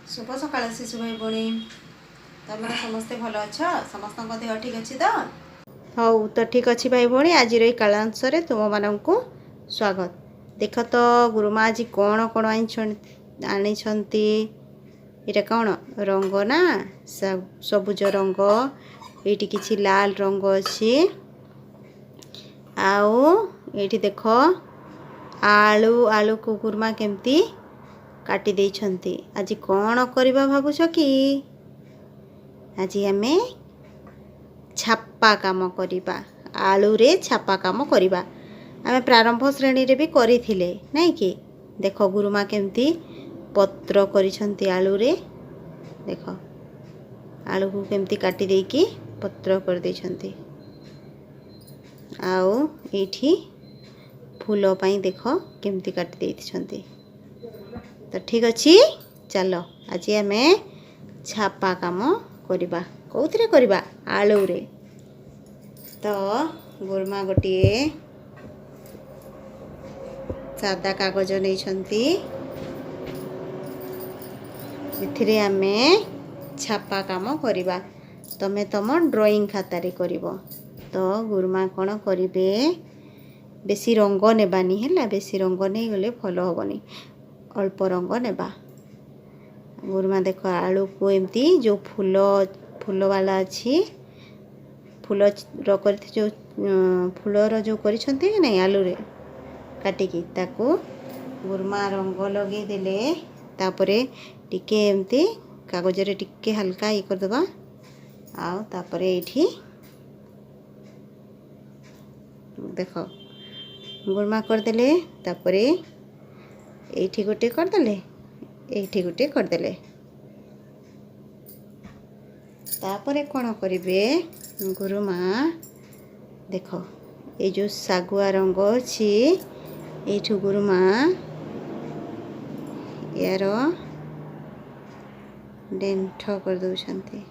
शुभ सकाळ शिशु भाई भणी तुम समस्ते भल अच्छ समस्त देह ठीक अच्छी तो हौ तो ठीक अच्छी भाई भणी आज कालांश तुम मानक स्वागत। देख तो गुरुमा आज कौन कौन आनी ये कौन रंग ना सबुज रंग ये किसी लाल रंग अच्छी आउ देख आलू आलू को गुरुमा केमती काटी देइछंती। आज कौन करबा भाबुछ कि आज आमे छापा काम करिबा आलू रे छापा काम करिबा। आमे प्रारंभ श्रेणी रे भी करिथिले नहीं कि देख गुरुमा केमती पत्र करिछंती आलू रे। देख आलू को केमती काटी देकी पत्र कर देइछंती। आउ एठी फूल पाई देख केमती काटी देइछंती। तो ठीक अच्छी चलो आज आम छापा काम करवा कौन करवा आलू रे। तो गुरुमा गोटे सादा कागज नहीं इथिरे आम छापा काम करवा तमें तुम ड्राइंग खातार कर। तो गुरुमा कौन करेंगे बेसी रंग नेबानी है बेसी रंग नहीं गले भल हेनी अल्प रंग नेबा। गुरुमा देख आलू को एमती जो फूल फूल वाला अच्छी फूल कर जो फूलर जो करिछंती नहीं आलू रे काटिकी ताको गुरुमा रंग लगे देले तापरे टिके एमती कागज रे टिके हल्का ये कर दबा आउ तापरे एठी देख गुरुमा कर देले तापरे एठी गोटे करदेले एठी गोटे करदेले। तापरे कौन करिवे गुरुमा देख ये जो सागुआ रंग अच्छी एठू गुरुमा यार डेंठ कर दउछंती।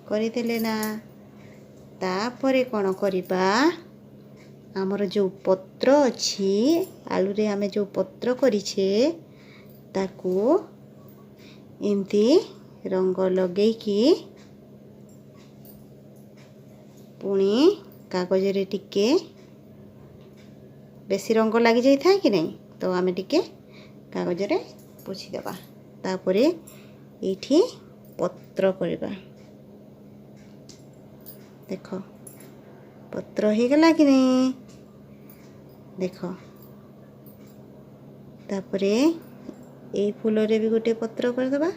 करदेले ना तापरे कौन करवा आमर जो पत्र अच्छी आलू रे आमे जो पत्र करिछे ताको एमती रंग लगे कि पुणी कागज रे टिके बेसी रंग लगी जाई था कि नहीं तो आमे टिके कागज रे पोछि देबा तापरे एठी पत्र करबा। देख पत्र हो गला कि नहीं देख तापरे ए फूल रे भी गोटे पत्र कर दबा।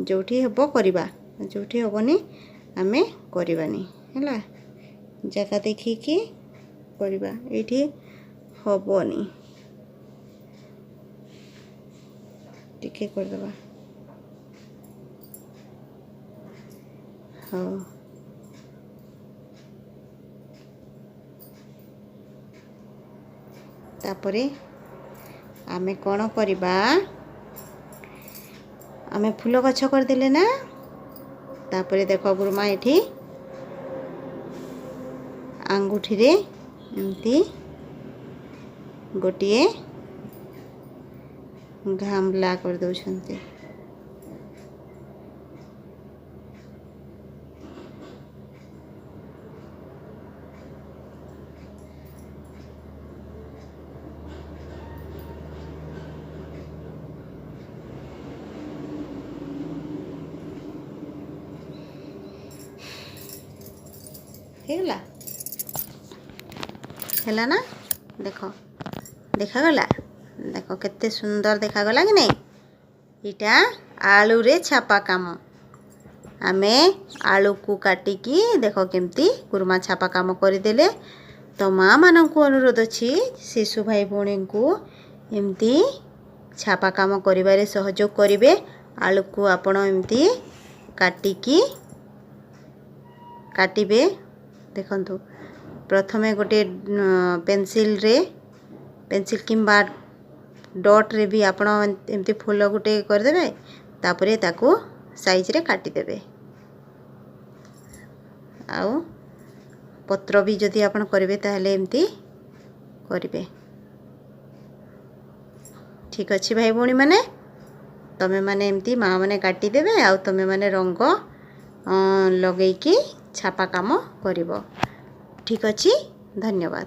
जोठी हबो करबा जोठी हबनी आमे करबानी हैला जगह देखिकी करबा एठी हबनी टिके कर दबा। हाँ तापरे आमे कौन करबा आमे फूल गछ कर देले ना तापरे देख गुरुमा एठी आंगुठी रे एमती गोटिए घामला कर दउछंती। हेला हेला ना देख देखागला देख केते सुंदर देखागला कि नहीं इटा आलू रे छापा काम आमे आलू को काटिकी देख केमती गुरुमा छापा काम करदेले। तो माँ मान को अनुरोध अच्छी शिशु भाई भौणी को एमती छापा काम करिबारे सहयोग करिवे आलू को आपण एमती काटिकी काटिबे देखंतु प्रथमे गोटे पेंसिल किंबा डॉट रे भी आपण एमती फूल गोटे करदेबे तापरे ताकू साइज रे काटिदेबे आउ पत्र भी जदि आपण करेंगे ताहले एमती करेंगे। ठीक अच्छे भाई भौणी मैंने तमें मैंने एमती माँ मैंने काटिदेवे आउ तमें मैंने रंग लगेकी छापा काम करिवो। ठीक अच्छे धन्यवाद।